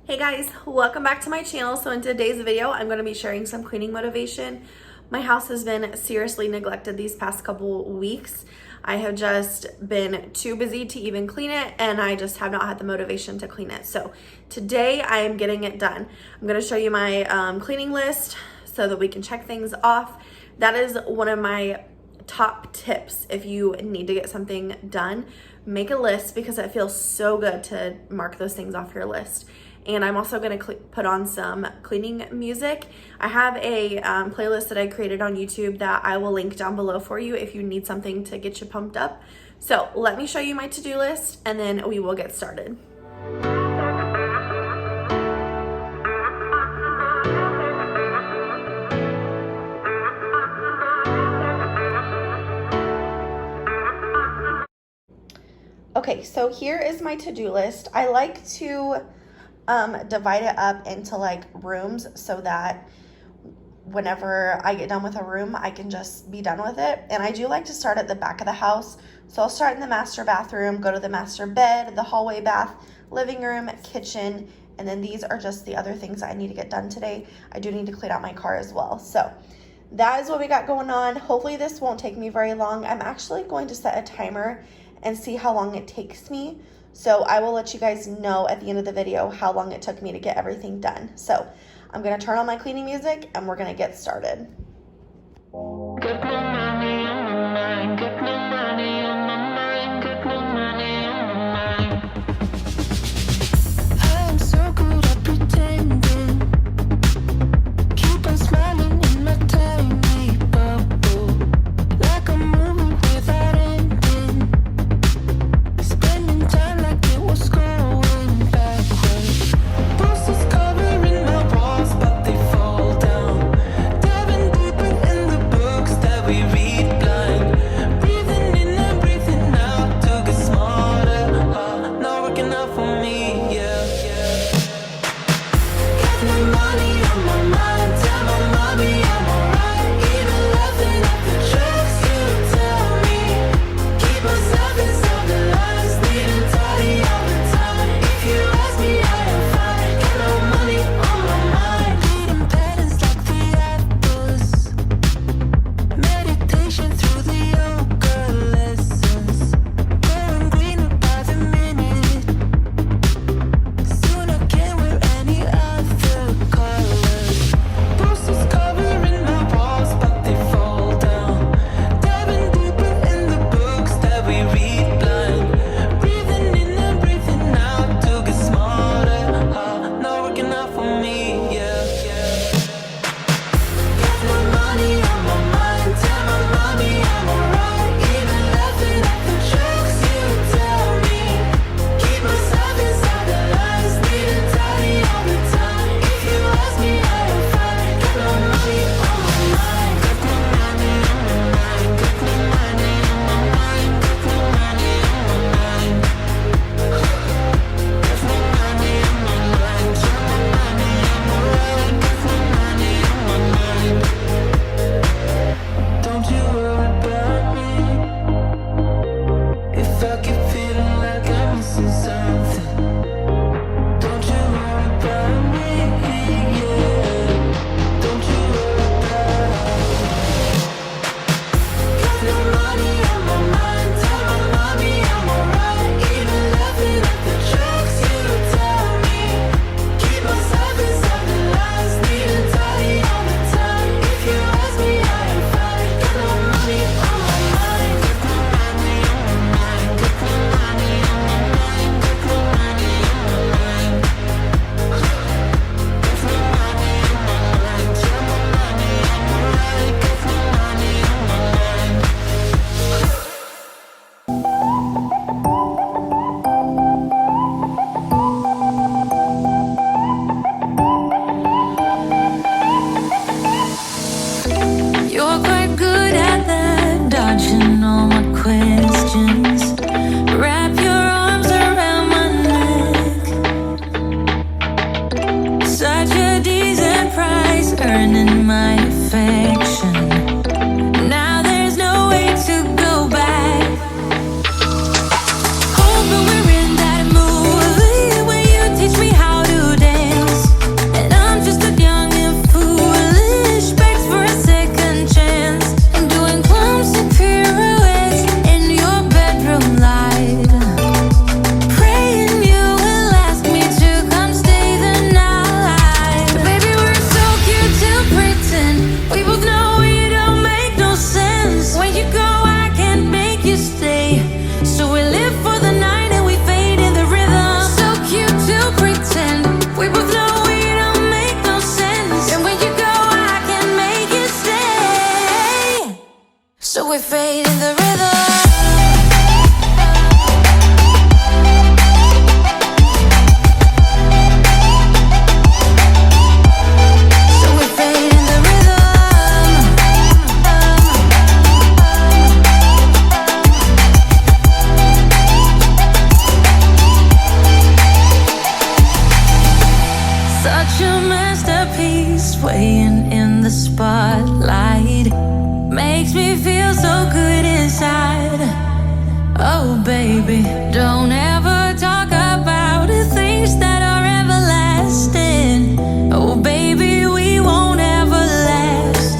Hey guys, welcome back to my channel. So in today's video, I'm going to be sharing some cleaning motivation. My house has been seriously neglected these past couple weeks. I have just been too busy to even clean it, and I just have not had the motivation to clean it. So today I am getting it done. I'm going to show you my cleaning list so that we can check things off. That is one of my top tips. If you need to get something done, make a list, because it feels so good to mark those things off your list. And I'm also going to put on some cleaning music. I have a playlist that I created on YouTube that I will link down below for you if you need something to get you pumped up. So let me show you my to-do list, and then we will get started. Okay, so here is my to-do list. I like to divide it up into like rooms so that whenever I get done with a room, I can just be done with it. And I do like to start at the back of the house. So I'll start in the master bathroom, go to the master bed, the hallway bath, living room, kitchen, and then these are just the other things I need to get done today. I do need to clean out my car as well. So that is what we got going on. Hopefully this won't take me very long. I'm actually going to set a timer and see how long it takes me. So I will let you guys know at the end of the video how long it took me to get everything done. So I'm gonna turn on my cleaning music and we're gonna get started. Get my money on my mind, get my money on my mind, get my money on my mind. I am so good at pretending, keep on smiling in my tiny bubble, like a movie without ending, spending time like it was going backwards. Posters covering my walls, but they fall down. Diving deeper in the books that we read blind. Breathing in and breathing out to get smarter. Not working out for me, yeah. Got no money on my mind, tell my mommy I'm alright. Even laughing at the jokes you tell me. Keep myself inside the lines, needing tidy all the time. If you ask me, I am fine. Got no money on my mind. Reading patterns like the apples. Meditation through the yoga lessons. Going greener by the minute. Soon I can't wear any other colors. Posters covering my walls, but they fall down. Diving deeper in the books that we read blind. Breathing in and breathing out to get smarter. Not working out for me, yeah. Got no money on my mind, tell my mommy I'm alright. Even laughing at the jokes you tell me. Keep myself inside the lines, needing tidy all the time. If you ask me, I am fine. Got no money on my mind, got no money on my mind, got no money on my mind, got no money on my mind. Got no money on my mind, tell my mommy I'm alright. Got no money on my mind. Don't you worry about me. If I keep feeling like I'm missing something, don't you worry about me, yeah. Don't you worry about me. Got no money on my mind, tell my mommy I'm alright. Even laughing at the jokes you tell me. Keep myself inside the lines, needing tidy all the time. If you ask me, I am fine. Got no money on my mind, got no money on my mind, got no money on my mind, got no money on my mind. Got no money on my mind, tell my mommy I'm alright. Got no money on my mind. You're quite good at that, dodging all my questions. Wrap your arms around my neck. Such a decent price, earning my affection. Now there's no way to go back. Hoping we're in that movie where you teach me how to dance. Such a masterpiece, swaying in the spotlight. Makes me feel so good inside. Oh baby, don't ever talk about the things that are everlasting. Oh baby, we won't ever last.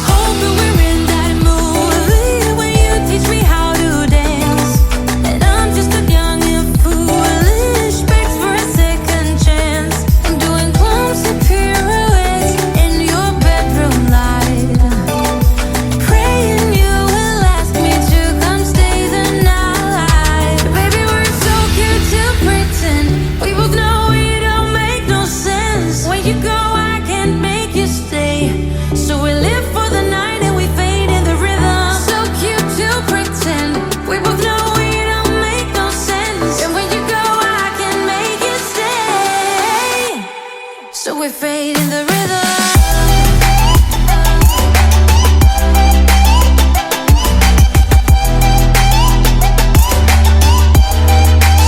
Hoping we're in that movie when you teach me how to dance. And I'm just a young and foolish, begs for a second chance. I'm doing clumsy pirouettes in your bedroom light, praying you will ask me to come stay the night. Baby, we're so cute to pretend. We both know we don't make no sense. When you go, I can't make you stay. So we live for the night and we fade in the rhythm. So cute to pretend. We both know we don't make no sense. And when you go, I can't make you stay. So we fade in the rhythm.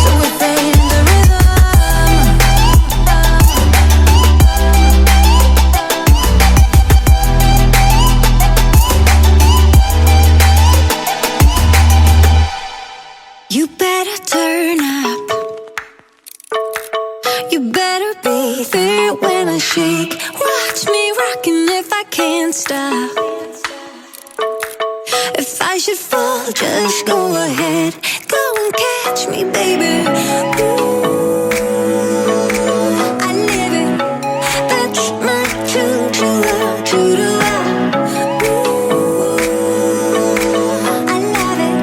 So we fade in the rhythm. You better turn up. You better be there when I shake. Watch me rocking if I can't stop. If I should fall, just go ahead. Go and catch me, baby. Ooh, I live it. That's my true to love. Ooh, I love it.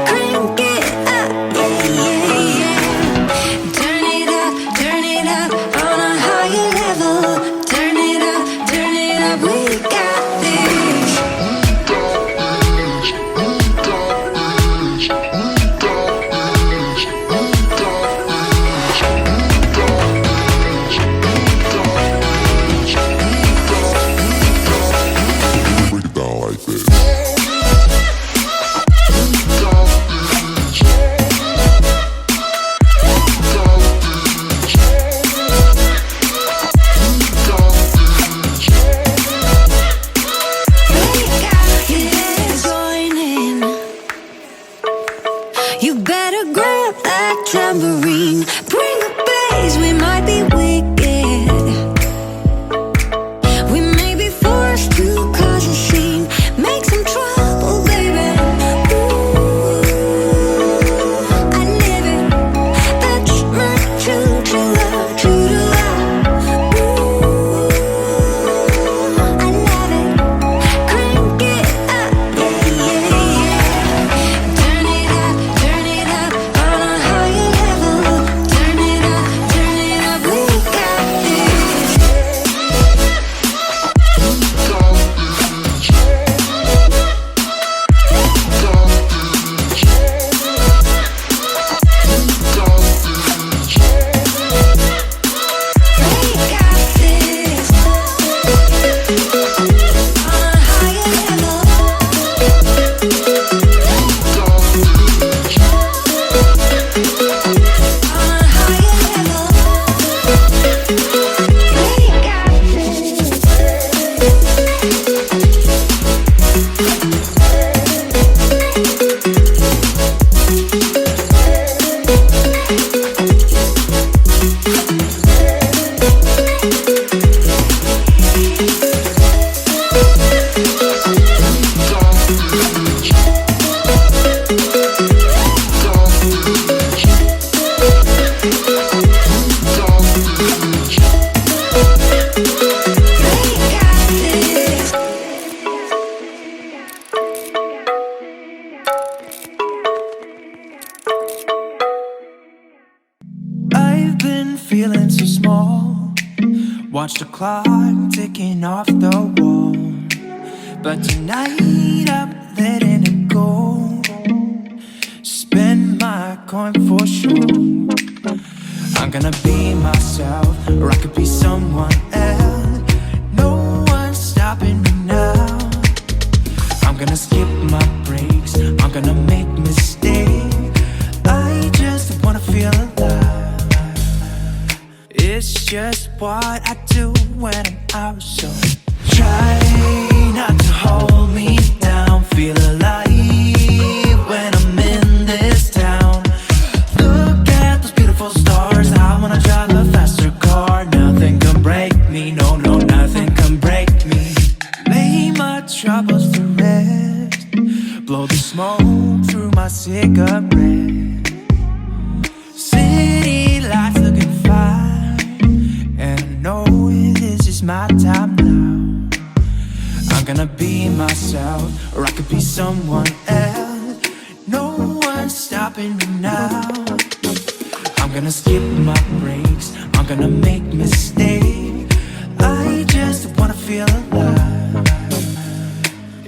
Crank it up, yeah, yeah, yeah. Turn it up on a higher level. Turn it up, we got this. Break it down like this. You better grab that tambourine. Bring the bass, we might be wicked. We may be forced to cause a scene. Make some trouble, baby. Ooh, I live it. That's my true to love. Ooh, I love it. Crank it up, yeah, yeah, yeah. Turn it up on a higher level. Turn it up, we got this. We got this. On a higher level. On a higher level. We got this. I've been feeling so small. Watch the clock ticking off the wall. But tonight I'm letting it go. Spend my coin for sure. I'm gonna be myself, or I could be someone else. No one's stopping me now. I'm gonna skip my breaks, I'm gonna make mistakes. I just wanna feel alive. It's just what I do when I'm out. So try not to hold me down. Feel alive when I'm in this town. Look at those beautiful stars. I wanna drive a faster car. Nothing can break me. No, no, nothing can break me. Lay my troubles to rest. Blow the smoke through my cigarette. City lights looking fine, and I know this is my time now. I'm gonna be myself, or I could be someone else. No one's stopping me now. I'm gonna skip my breaks, I'm gonna make mistakes. I just wanna feel alive.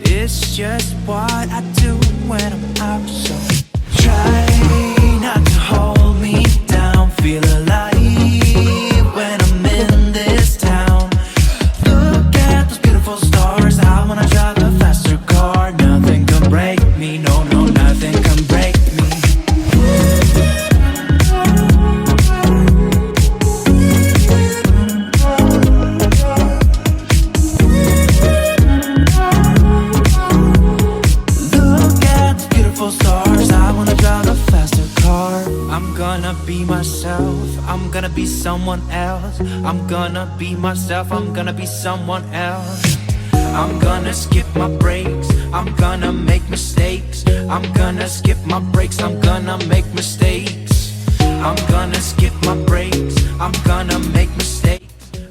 It's just what I do when I'm out. So try not to hold me down. Feel alive when I'm in this town. Look at those beautiful stars. I wanna drive a faster car. Nothing can break me. No, no, nothing can break me. Look at the beautiful stars. I wanna drive a faster car. I'm gonna be myself. I'm gonna be someone else. I'm gonna be myself. I'm gonna be someone else. I'm gonna skip my breaks. I'm gonna make mistakes. I'm gonna skip my breaks. I'm gonna make mistakes. I'm gonna skip my breaks. I'm gonna make mistakes.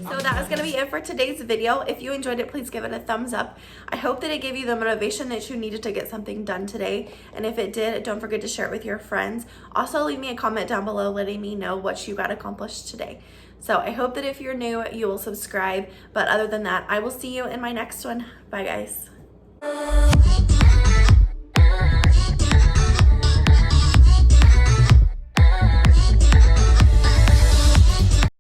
So that is going to be it for today's video. If you enjoyed it, please give it a thumbs up. I hope that it gave you the motivation that you needed to get something done today. And if it did, don't forget to share it with your friends. Also, leave me a comment down below letting me know what you got accomplished today. So I hope that if you're new, you will subscribe. But other than that, I will see you in my next one. Bye, guys.